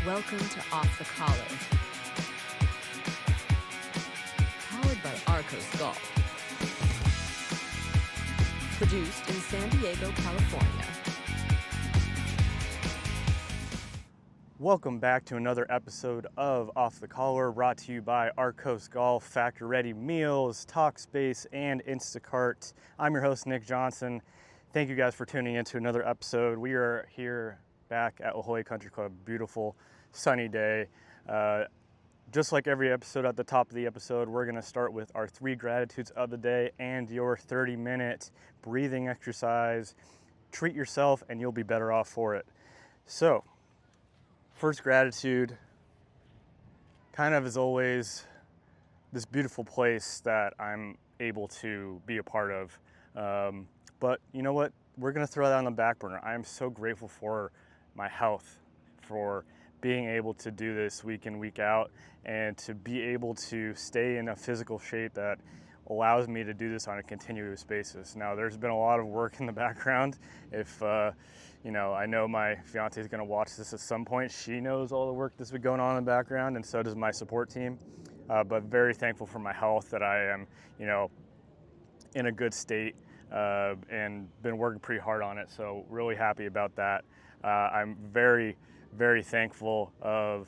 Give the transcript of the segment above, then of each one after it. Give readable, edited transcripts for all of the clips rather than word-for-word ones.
Welcome to Off the Collar, powered by Arcos Golf. Produced in San Diego, California. Welcome back to another episode of Off the Collar, brought to you by Arcos Golf, Factor Ready Meals, Talkspace, and Instacart. I'm your host, Nick Johnson. Thank you guys for tuning in to another episode. We are here back at La Jolla Country Club. Beautiful, sunny day. Just like every episode, at the top of the episode, we're going to start with our 3 gratitudes of the day and your 30-minute breathing exercise. Treat yourself and you'll be better off for it. So, first gratitude, kind of as always, this beautiful place that I'm able to be a part of. But you know what? We're going to throw that on the back burner. I am so grateful for my health, for being able to do this week in, week out, and to be able to stay in a physical shape that allows me to do this on a continuous basis. Now, there's been a lot of work in the background. If, I know my fiance is going to watch this at some point. She knows all the work that's been going on in the background, and so does my support team. But very thankful for my health, that I am, in a good state, and been working pretty hard on it. So really happy about that. I'm very, very thankful of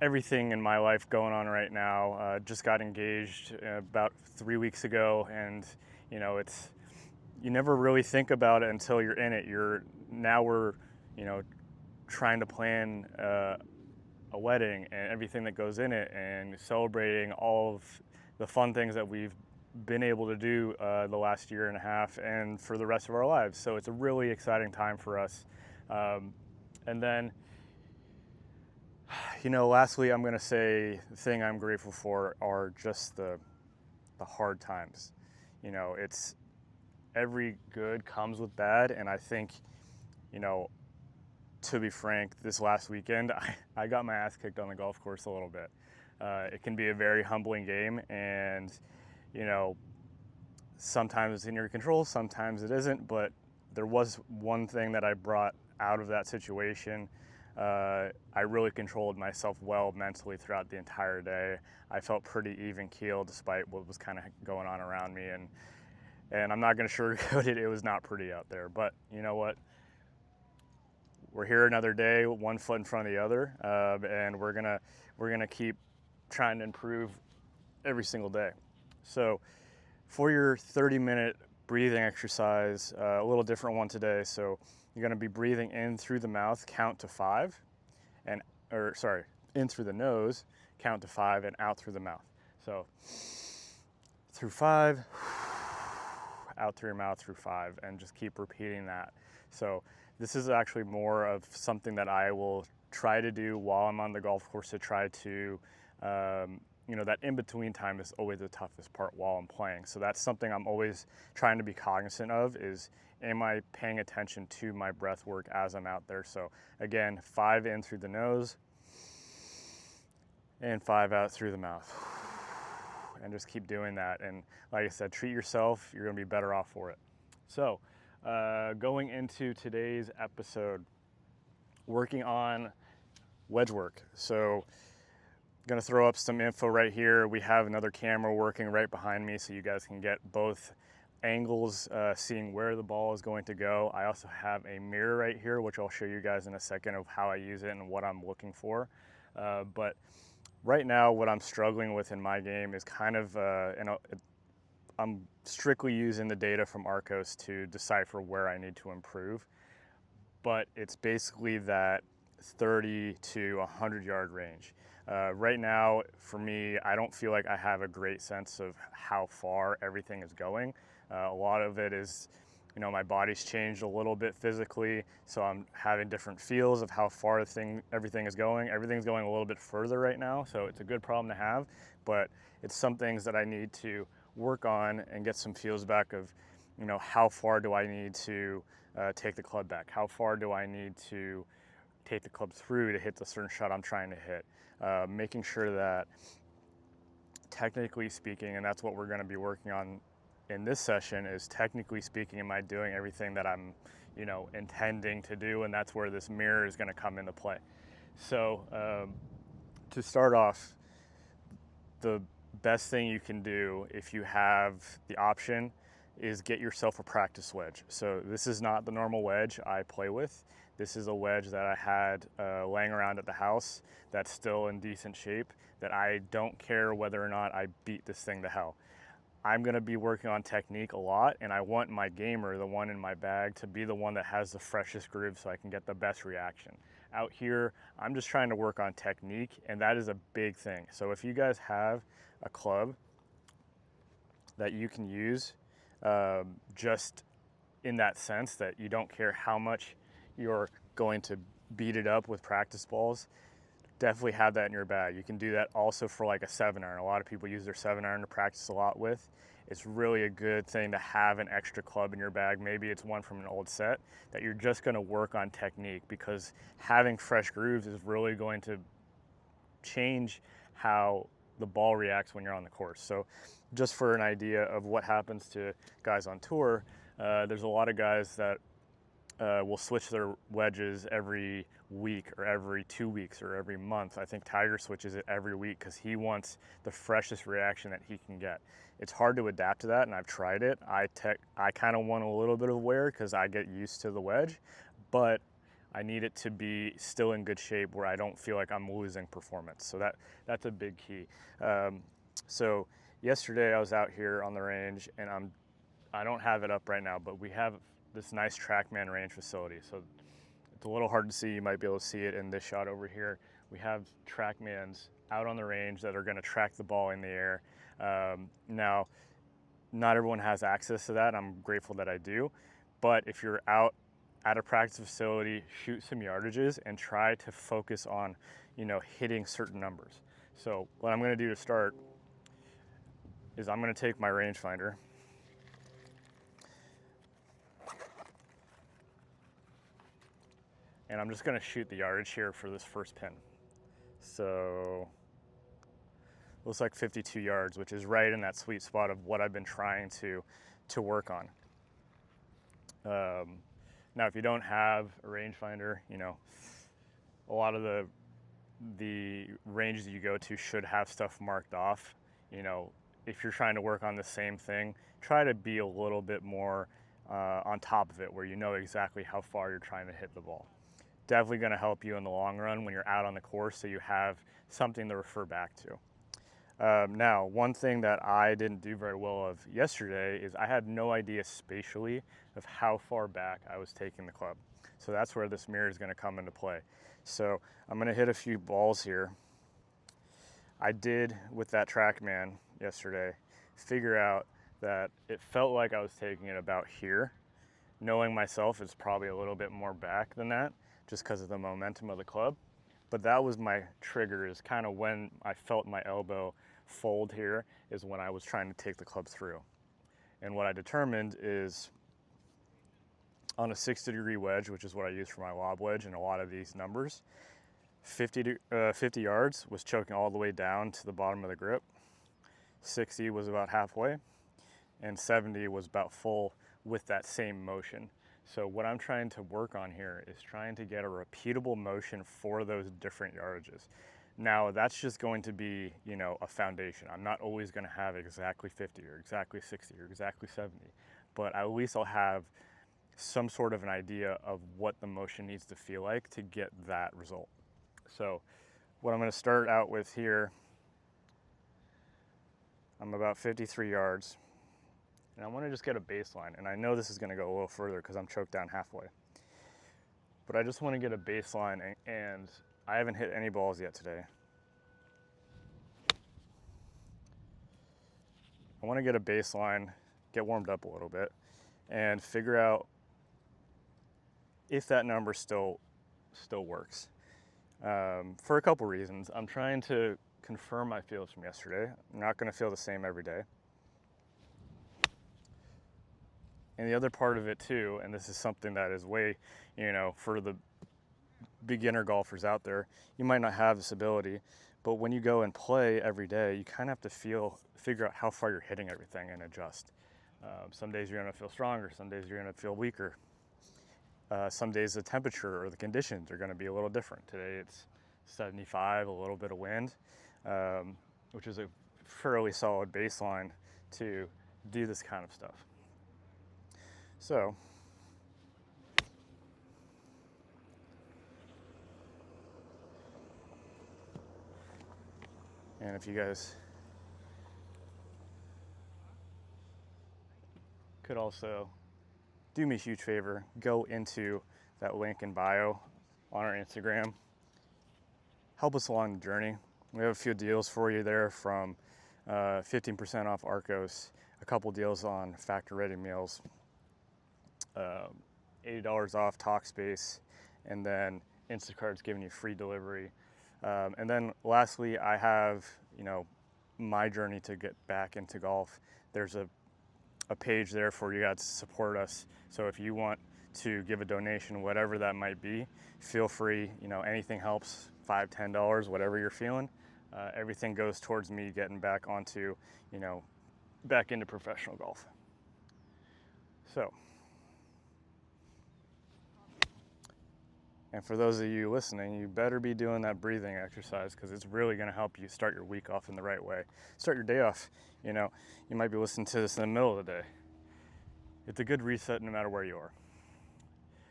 everything in my life going on right now. Just got engaged about 3 weeks ago, and it's, you never really think about it until you're in it. We're trying to plan a wedding and everything that goes in it, and celebrating all of the fun things that we've been able to do the last year and a half and for the rest of our lives. So it's a really exciting time for us. And then, lastly, I'm going to say the thing I'm grateful for are just the hard times. It's every good comes with bad, and I think, to be frank, this last weekend, I got my ass kicked on the golf course a little bit. It can be a very humbling game, and, sometimes it's in your control, sometimes it isn't, but there was one thing that I brought out of that situation. I really controlled myself well mentally throughout the entire day. I felt pretty even keel despite what was kind of going on around me, and I'm not going to sugarcoat it. It was not pretty out there, but you know what? We're here another day, one foot in front of the other, and we're gonna keep trying to improve every single day. So, for your 30-minute breathing exercise, a little different one today. So, you're going to be breathing in through the mouth, count to 5, in through the nose, count to 5, and out through the mouth. So, through 5, out through your mouth through 5, and just keep repeating that. So, this is actually more of something that I will try to do while I'm on the golf course to try to, that in-between time is always the toughest part while I'm playing. So that's something I'm always trying to be cognizant of is, am I paying attention to my breath work as I'm out there? So again, 5 in through the nose and 5 out through the mouth. And just keep doing that. And like I said, treat yourself. You're going to be better off for it. So going into today's episode, working on wedge work. So going to throw up some info right here. We have another camera working right behind me so you guys can get both angles, seeing where the ball is going to go. I also have a mirror right here, which I'll show you guys in a second of how I use it and what I'm looking for. But right now, what I'm struggling with in my game is kind of, I'm strictly using the data from Arcos to decipher where I need to improve. But it's basically that 30 to 100 yard range. Right now, for me, I don't feel like I have a great sense of how far everything is going. A lot of it is, my body's changed a little bit physically, so I'm having different feels of how far everything is going. Everything's going a little bit further right now, so it's a good problem to have, but it's some things that I need to work on and get some feels back of, how far do I need to take the club back? How far do I need to take the club through to hit the certain shot I'm trying to hit? Making sure that, technically speaking, and that's what we're going to be working on in this session, is technically speaking, am I doing everything that I'm, intending to do? And that's where this mirror is going to come into play. So to start off, the best thing you can do if you have the option is get yourself a practice wedge. So this is not the normal wedge I play with. This is a wedge that I had laying around at the house that's still in decent shape, that I don't care whether or not I beat this thing to hell. I'm gonna be working on technique a lot, and I want my gamer, the one in my bag, to be the one that has the freshest groove so I can get the best reaction. Out here, I'm just trying to work on technique, and that is a big thing. So if you guys have a club that you can use just in that sense that you don't care how much you're going to beat it up with practice balls, definitely have that in your bag. You can do that also for like a 7-iron. A lot of people use their 7-iron to practice a lot with. It's really a good thing to have an extra club in your bag. Maybe it's one from an old set that you're just going to work on technique, because having fresh grooves is really going to change how the ball reacts when you're on the course. So just for an idea of what happens to guys on tour, there's a lot of guys that will switch their wedges every week or every 2 weeks or every month. I think Tiger switches it every week because he wants the freshest reaction that he can get. It's hard to adapt to that, and I've tried it. I kind of want a little bit of wear because I get used to the wedge, but I need it to be still in good shape where I don't feel like I'm losing performance. So that's a big key. So yesterday I was out here on the range, and I don't have it up right now, but we have this nice TrackMan range facility. So it's a little hard to see. You might be able to see it in this shot over here. We have TrackMans out on the range that are going to track the ball in the air. Now, not everyone has access to that. I'm grateful that I do. But if you're out at a practice facility, shoot some yardages and try to focus on, hitting certain numbers. So what I'm going to do to start is I'm going to take my rangefinder, and I'm just going to shoot the yardage here for this first pin. So looks like 52 yards, which is right in that sweet spot of what I've been trying to work on. Now, if you don't have a rangefinder, a lot of the ranges you go to should have stuff marked off. If you're trying to work on the same thing, try to be a little bit more on top of it, where you know exactly how far you're trying to hit the ball. Definitely going to help you in the long run when you're out on the course, so you have something to refer back to. Now, one thing that I didn't do very well of yesterday is I had no idea spatially of how far back I was taking the club. So that's where this mirror is going to come into play. So I'm going to hit a few balls here. I did, with that TrackMan yesterday, figure out that it felt like I was taking it about here. Knowing myself, it's probably a little bit more back than that, just because of the momentum of the club. But that was my trigger, is kind of when I felt my elbow fold here, is when I was trying to take the club through. And what I determined is on a 60-degree wedge, which is what I use for my lob wedge and a lot of these numbers, 50 yards was choking all the way down to the bottom of the grip, 60 was about halfway, and 70 was about full with that same motion. So what I'm trying to work on here is trying to get a repeatable motion for those different yardages. Now, that's just going to be, a foundation. I'm not always going to have exactly 50 or exactly 60 or exactly 70, but at least I'll have some sort of an idea of what the motion needs to feel like to get that result. So what I'm going to start out with here, I'm about 53 yards. And I want to just get a baseline. And I know this is going to go a little further because I'm choked down halfway. But I just want to get a baseline, and I haven't hit any balls yet today. I want to get a baseline, get warmed up a little bit, and figure out if that number still works. For a couple reasons. I'm trying to confirm my feels from yesterday. I'm not going to feel the same every day. And the other part of it too, and this is something that is way, for the beginner golfers out there, you might not have this ability, but when you go and play every day, you kind of have to figure out how far you're hitting everything and adjust. Some days you're going to feel stronger, some days you're going to feel weaker. Some days the temperature or the conditions are going to be a little different. Today it's 75, a little bit of wind, which is a fairly solid baseline to do this kind of stuff. So, and if you guys could also do me a huge favor, go into that link in bio on our Instagram. Help us along the journey. We have a few deals for you there, from 15% off Arcos, a couple deals on factory ready meals, $80 off Talkspace, and then Instacart's giving you free delivery. And then lastly, I have, my journey to get back into golf. There's a page there for you guys to support us. So if you want to give a donation, whatever that might be, feel free. Anything helps. $5, $10, whatever you're feeling. Everything goes towards me getting back onto, back into professional golf. So, and for those of you listening, you better be doing that breathing exercise, because it's really going to help you start your week off in the right way. Start your day off. You might be listening to this in the middle of the day. It's a good reset no matter where you are.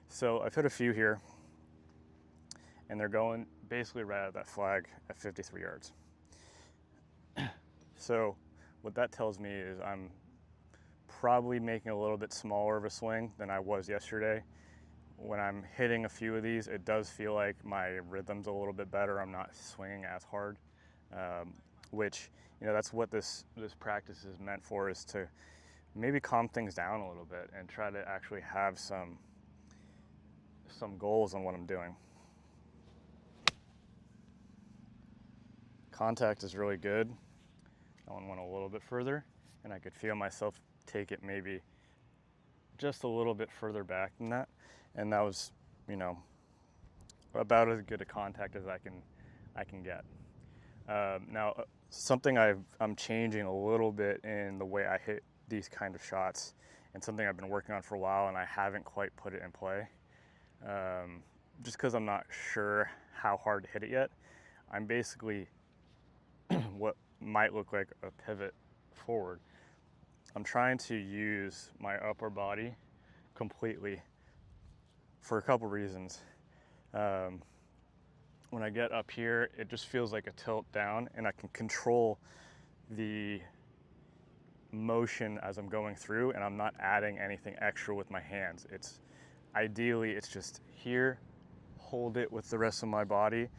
So I've hit a few here, and they're going basically right at that flag at 53 yards. So what that tells me is I'm probably making a little bit smaller of a swing than I was yesterday. When I'm hitting a few of these, it does feel like my rhythm's a little bit better. I'm not swinging as hard, which, that's what this practice is meant for, is to maybe calm things down a little bit and try to actually have some goals on what I'm doing. Contact is really good. That one went a little bit further, and I could feel myself take it maybe just a little bit further back than that. And that was, about as good a contact as I can get. Now, something I'm changing a little bit in the way I hit these kind of shots, and something I've been working on for a while, and I haven't quite put it in play, just because I'm not sure how hard to hit it yet. I'm basically what might look like a pivot forward. I'm trying to use my upper body completely for a couple reasons. When I get up here, it just feels like a tilt down, and I can control the motion as I'm going through, and I'm not adding anything extra with my hands. Ideally it's just here, hold it with the rest of my body,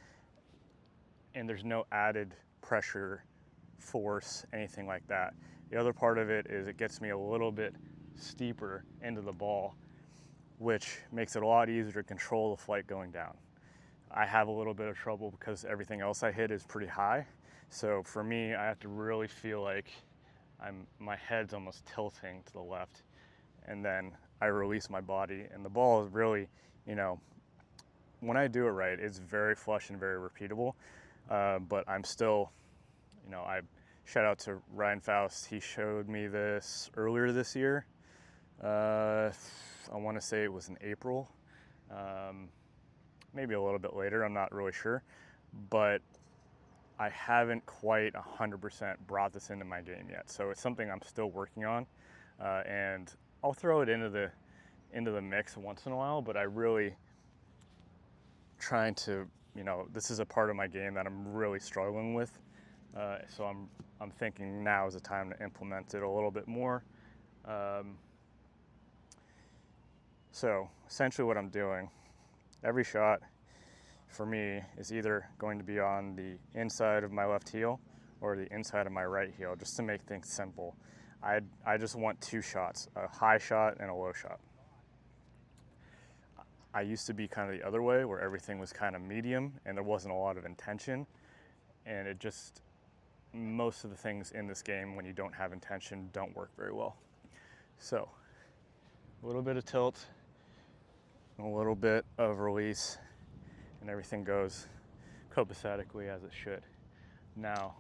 and there's no added pressure, force, anything like that. The other part of it is it gets me a little bit steeper into the ball, which makes it a lot easier to control the flight going down. I have a little bit of trouble because everything else I hit is pretty high. So for me, I have to really feel like my head's almost tilting to the left, and then I release my body, and the ball is really, when I do it right, it's very flush and very repeatable. But I'm still, I shout out to Ryan Faust. He showed me this earlier this year. I want to say it was in April, maybe a little bit later, I'm not really sure, but I haven't quite 100% brought this into my game yet. So it's something I'm still working on, and I'll throw it into the mix once in a while, but I really trying to, this is a part of my game that I'm really struggling with. So I'm thinking now is the time to implement it a little bit more. So essentially what I'm doing, every shot for me is either going to be on the inside of my left heel or the inside of my right heel, just to make things simple. I just want two shots, a high shot and a low shot. I used to be kind of the other way, where everything was kind of medium and there wasn't a lot of intention, and it just, most of the things in this game, when you don't have intention, don't work very well. So a little bit of tilt, a little bit of release, and everything goes copacetically as it should. Now,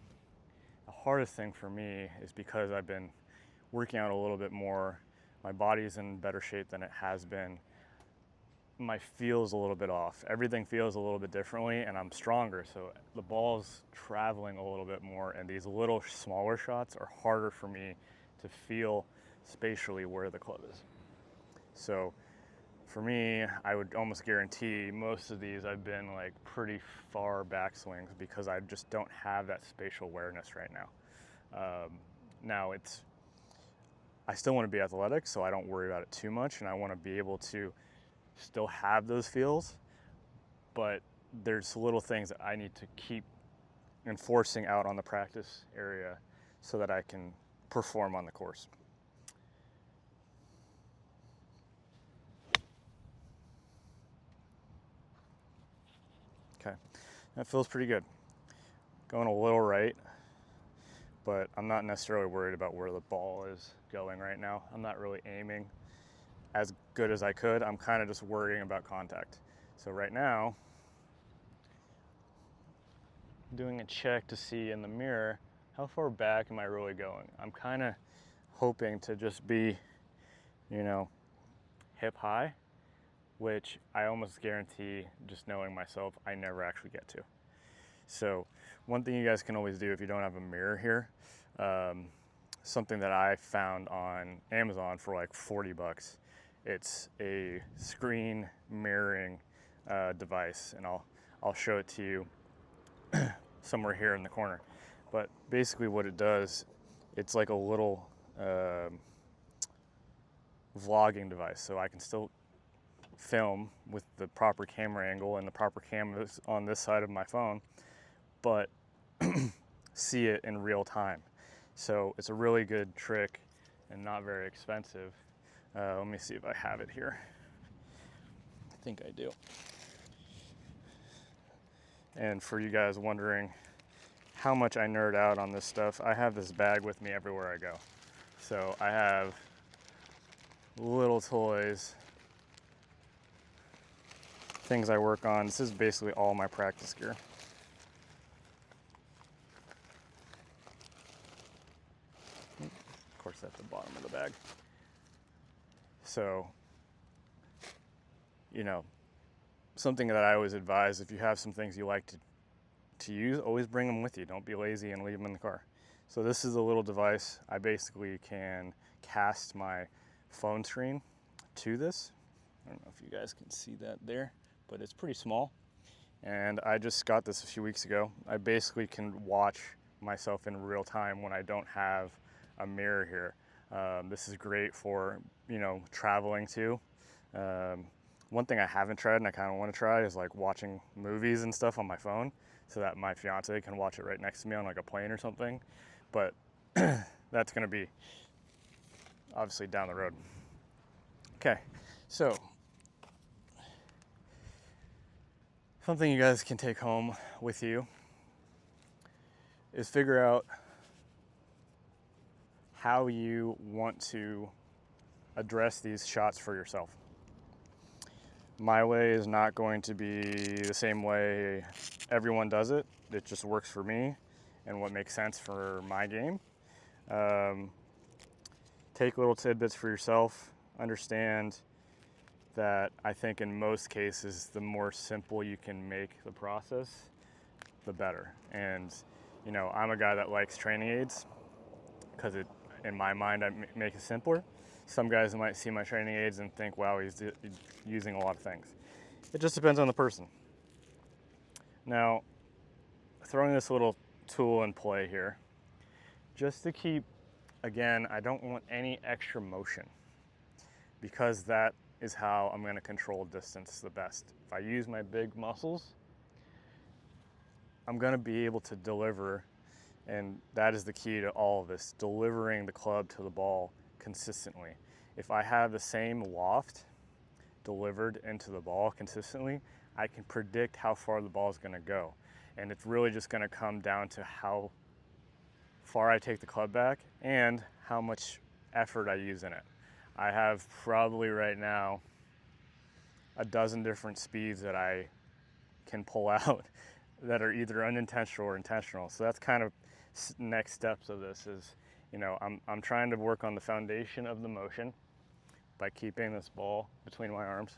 the hardest thing for me is because I've been working out a little bit more, my body's in better shape than it has been. my feel's a little bit off. Everything feels a little bit differently, and I'm stronger, so the ball's traveling a little bit more, and these little smaller shots are harder for me to feel spatially where the club is. So for me, I would almost guarantee most of these I've been like pretty far backswings because I just don't have that spatial awareness right now. Now I still want to be athletic, so I don't worry about it too much, and I want to be able to still have those feels, but there's little things that I need to keep enforcing out on the practice area so that I can perform on the course. Okay, that feels pretty good. Going a little right, but I'm not necessarily worried about where the ball is going right now. I'm not really aiming as good as I could. I'm kind of just worrying about contact. So right now, doing a check to see in the mirror, how far back am I really going? I'm kind of hoping to just be, hip high, which I almost guarantee, just knowing myself, I never actually get to. So one thing you guys can always do if you don't have a mirror here, something that I found on Amazon for like 40 bucks. It's a screen mirroring device, and I'll show it to you somewhere here in the corner. But basically what it does, it's like a little vlogging device, so I can still film with the proper camera angle and the proper cameras on this side of my phone, but see it in real time. So it's a really good trick and not very expensive. Let me see if I have it here. I think I do. And for you guys wondering how much I nerd out on this stuff, I have this bag with me everywhere I go. So I have little toys, things I work on. This is basically all my practice gear. Of course, at the bottom of the bag. So, something that I always advise, if you have some things you like to use, always bring them with you. Don't be lazy and leave them in the car. So this is a little device. I basically can cast my phone screen to this. I don't know if you guys can see that there, but it's pretty small. And I just got this a few weeks ago. I basically can watch myself in real time when I don't have a mirror here. This is great for, traveling too. One thing I haven't tried and I kind of want to try is like watching movies and stuff on my phone so that my fiance can watch it right next to me on like a plane or something. But that's going to be obviously down the road. Okay, so something you guys can take home with you is figure out how you want to address these shots for yourself. My way is not going to be the same way everyone does it. It just works for me and what makes sense for my game. Take little tidbits for yourself. Understand that I think in most cases, the more simple you can make the process, the better. And, I'm a guy that likes training aids because in my mind, I make it simpler. Some guys might see my training aids and think, wow, he's using a lot of things. It just depends on the person. Now, throwing this little tool in play here, just to keep, again, I don't want any extra motion because that is how I'm going to control distance the best. If I use my big muscles, I'm going to be able to deliver, and that is the key to all of this, delivering the club to the ball consistently. If I have the same loft delivered into the ball consistently, I can predict how far the ball is going to go. And it's really just going to come down to how far I take the club back and how much effort I use in it. I have probably right now a dozen different speeds that I can pull out that are either unintentional or intentional. So that's kind of next steps of this is, I'm trying to work on the foundation of the motion by keeping this ball between my arms.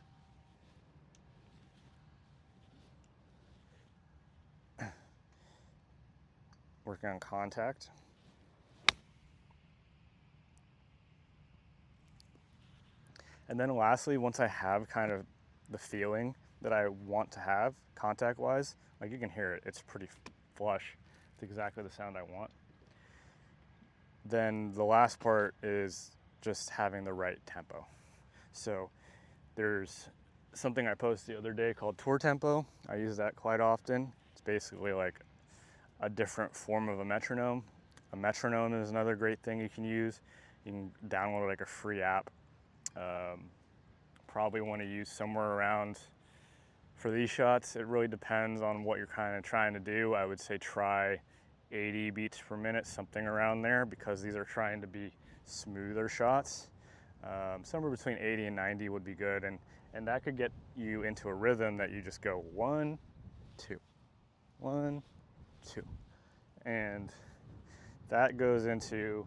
working on contact. And then lastly, once I have kind of the feeling that I want to have contact-wise, like you can hear it, it's pretty flush. It's exactly the sound I want. Then the last part is just having the right tempo. So there's something I posted the other day called tour tempo. I use that quite often. It's basically like a different form of a metronome. A metronome is another great thing you can use. You can download like a free app. Probably want to use somewhere around, for these shots, it really depends on what you're kind of trying to do. I would say try 80 beats per minute, something around there, because these are trying to be smoother shots. Somewhere between 80 and 90 would be good, and that could get you into a rhythm that you just go 1, 2, 1, 2, and that goes into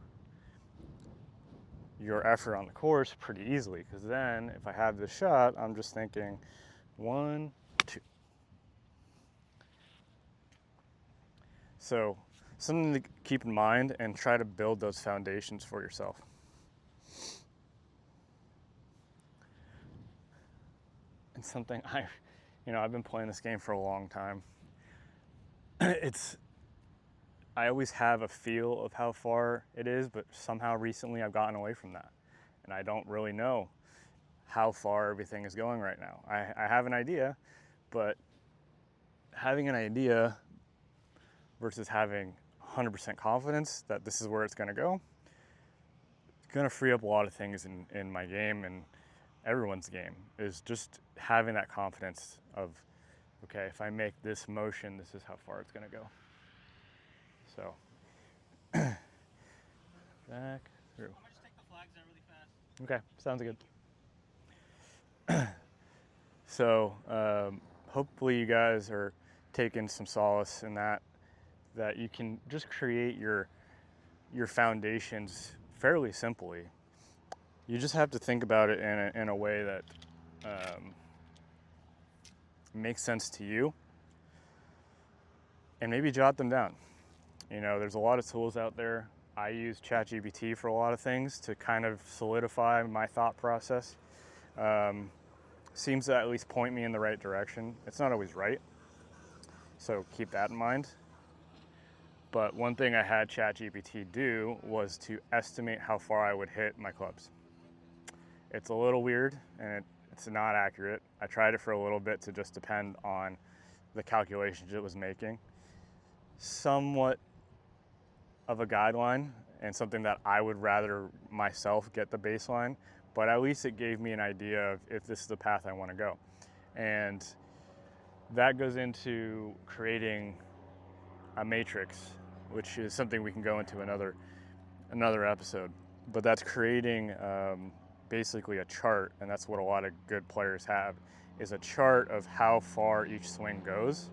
your effort on the course pretty easily, because then if I have this shot, I'm just thinking 1, 2. So something to keep in mind and try to build those foundations for yourself. And something I've been playing this game for a long time. I always have a feel of how far it is, but somehow recently I've gotten away from that. And I don't really know how far everything is going right now. I have an idea, but having an idea versus having 100% confidence that this is where it's gonna go, it's gonna free up a lot of things in my game and everyone's game, is just having that confidence of, okay, if I make this motion, this is how far it's gonna go. So, back through. I'm gonna just take the flags out really fast. Okay, sounds good. So, hopefully you guys are taking some solace in that you can just create your foundations fairly simply. You just have to think about it in a way that makes sense to you, and maybe jot them down. There's a lot of tools out there. I use ChatGPT for a lot of things to kind of solidify my thought process. Seems to at least point me in the right direction. It's not always right, so keep that in mind. But one thing I had ChatGPT do was to estimate how far I would hit my clubs. It's a little weird and it's not accurate. I tried it for a little bit to just depend on the calculations it was making. Somewhat of a guideline and something that I would rather myself get the baseline, but at least it gave me an idea of if this is the path I want to go. And that goes into creating a matrix, which is something we can go into another episode. But that's creating basically a chart, and that's what a lot of good players have, is a chart of how far each swing goes.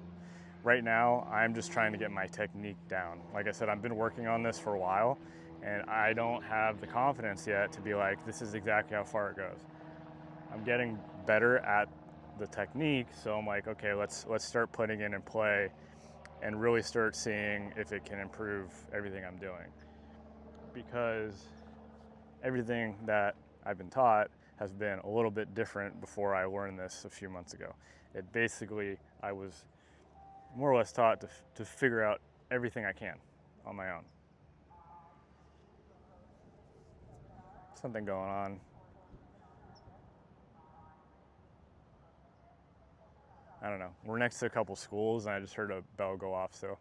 Right now, I'm just trying to get my technique down. Like I said, I've been working on this for a while, and I don't have the confidence yet to be like, this is exactly how far it goes. I'm getting better at the technique, so I'm like, okay, let's start putting it in play and really start seeing if it can improve everything I'm doing. Because everything that I've been taught has been a little bit different before I learned this a few months ago. I was more or less taught to figure out everything I can on my own. Something going on. I don't know. We're next to a couple schools and I just heard a bell go off, so.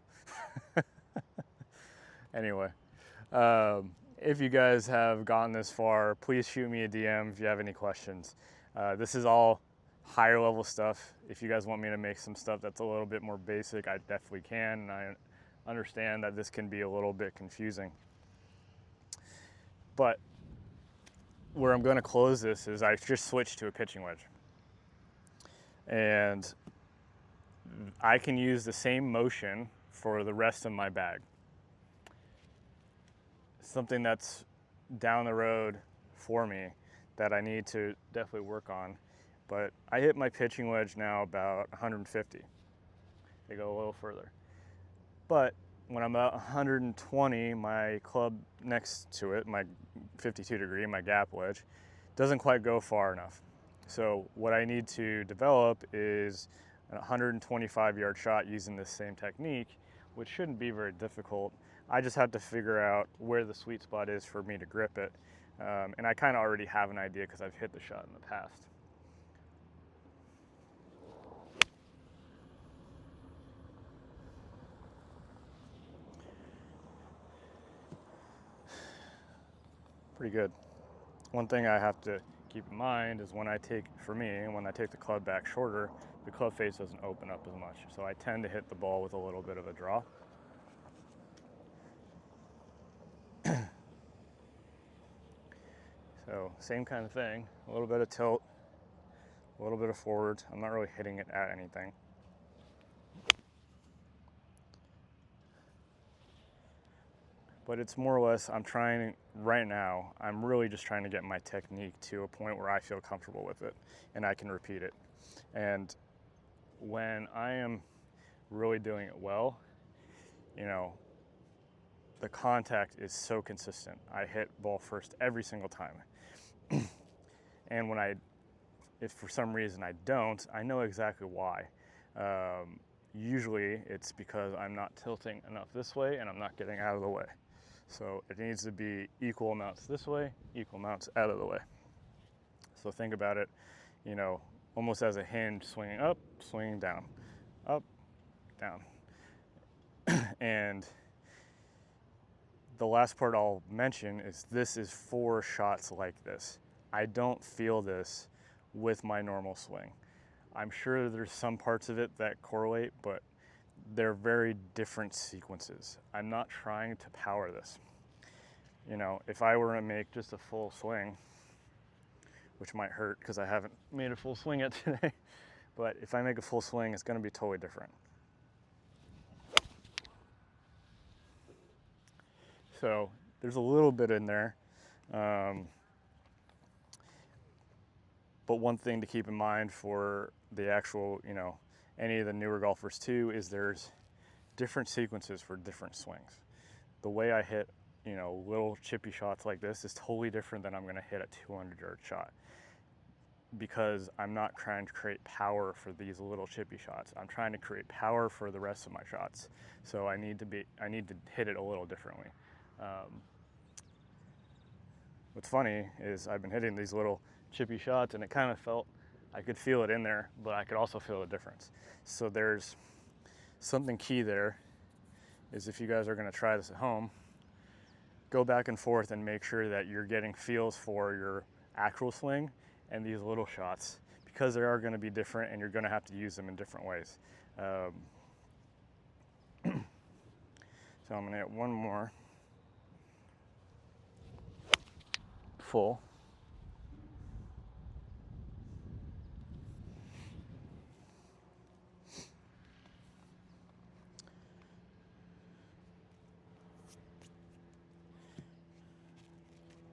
Anyway, if you guys have gotten this far, please shoot me a DM if you have any questions. This is all higher level stuff. If you guys want me to make some stuff that's a little bit more basic, I definitely can, and I understand that this can be a little bit confusing. But where I'm going to close this is I just switched to a pitching wedge. And I can use the same motion for the rest of my bag. Something that's down the road for me that I need to definitely work on. But I hit my pitching wedge now about 150. They go a little further. But when I'm at 120, my club next to it, my 52 degree, my gap wedge, doesn't quite go far enough. So what I need to develop is a 125 yard shot using this same technique, which shouldn't be very difficult. I just have to figure out where the sweet spot is for me to grip it. And I kind of already have an idea because I've hit the shot in the past. Pretty good. One thing I have to keep in mind is when I take the club back shorter, the club face doesn't open up as much. So I tend to hit the ball with a little bit of a draw. So same kind of thing, a little bit of tilt, a little bit of forward. I'm not really hitting it at anything. But it's more or less, right now, I'm really just trying to get my technique to a point where I feel comfortable with it and I can repeat it. And when I am really doing it well, you know, the contact is so consistent. I hit ball first every single time. And if for some reason I don't, I know exactly why. Usually it's because I'm not tilting enough this way and I'm not getting out of the way. So it needs to be equal amounts this way, equal amounts out of the way. So think about it, you know, almost as a hinge, swinging up, swinging down, up, down. And the last part I'll mention is this is for shots like this. I don't feel this with my normal swing. I'm sure there's some parts of it that correlate, but they're very different sequences. I'm not trying to power this. You know, if I were to make just a full swing, which might hurt because I haven't made a full swing yet today, but if I make a full swing, it's going to be totally different. So there's a little bit in there. But one thing to keep in mind for the actual, you know, any of the newer golfers too, is there's different sequences for different swings. The way I hit, you know, little chippy shots like this is totally different than I'm going to hit a 200-yard shot, because I'm not trying to create power for these little chippy shots. I'm trying to create power for the rest of my shots. So I need to hit it a little differently. What's funny is I've been hitting these little chippy shots and it kind of I could feel it in there, but I could also feel the difference. So there's something key there, is if you guys are going to try this at home, go back and forth and make sure that you're getting feels for your actual swing and these little shots, because they are going to be different and you're going to have to use them in different ways. So I'm going to hit one more full.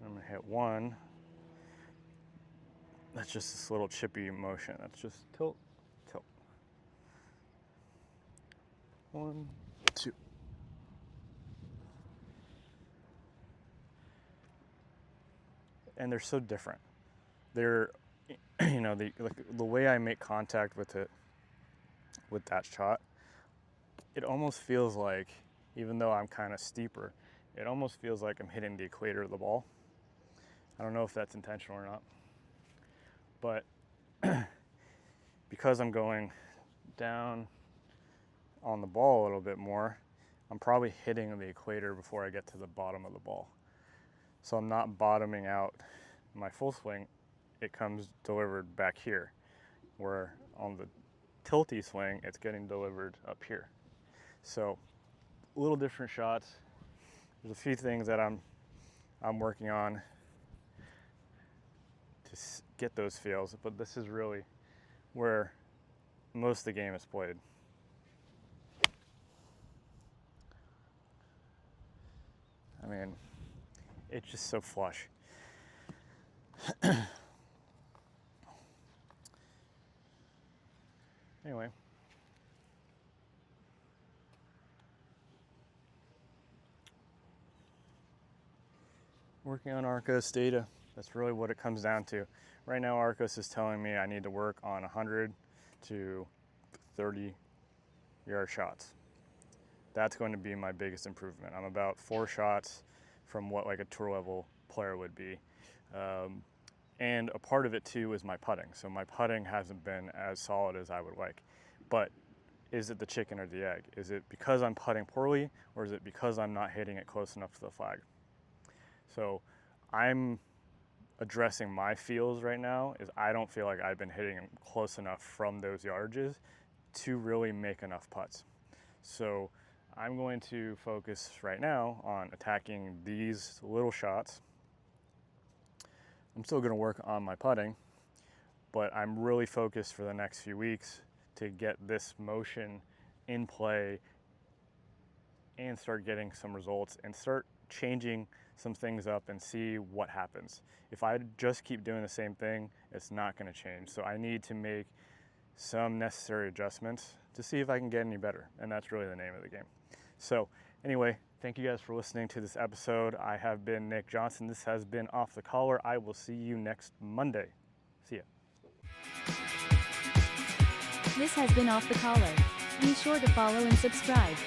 I'm going to hit one. That's just this little chippy motion. That's just tilt, tilt. 1, 2. And they're so different. They're, you know, the way I make contact with it, with that shot, it almost feels like, even though I'm kind of steeper, it almost feels like I'm hitting the equator of the ball. I don't know if that's intentional or not, but because I'm going down on the ball a little bit more, I'm probably hitting the equator before I get to the bottom of the ball. So I'm not bottoming out my full swing. It comes delivered back here, where on the tilty swing, it's getting delivered up here. So a little different shots. There's a few things that I'm working on to get those feels, but this is really where most of the game is played. I mean, it's just so flush. Anyway. working on Arcos data. That's really what it comes down to. Right now, Arcos is telling me I need to work on 100 to 30 yard shots. That's going to be my biggest improvement. I'm about 4 shots from what like a tour level player would be. And a part of it too is my putting. So my putting hasn't been as solid as I would like. But is it the chicken or the egg? Is it because I'm putting poorly, or is it because I'm not hitting it close enough to the flag? So I'm addressing my feels right now is I don't feel like I've been hitting them close enough from those yardages to really make enough putts. So I'm going to focus right now on attacking these little shots. I'm still going to work on my putting, but I'm really focused for the next few weeks to get this motion in play and start getting some results and start changing some things up and see what happens. If I just keep doing the same thing, it's not going to change. So I need to make some necessary adjustments to see if I can get any better. And that's really the name of the game. So anyway, thank you guys for listening to this episode. I have been Nick Johnson. This has been Off the Collar. I will see you next Monday. See ya. This has been Off the Collar. Be sure to follow and subscribe.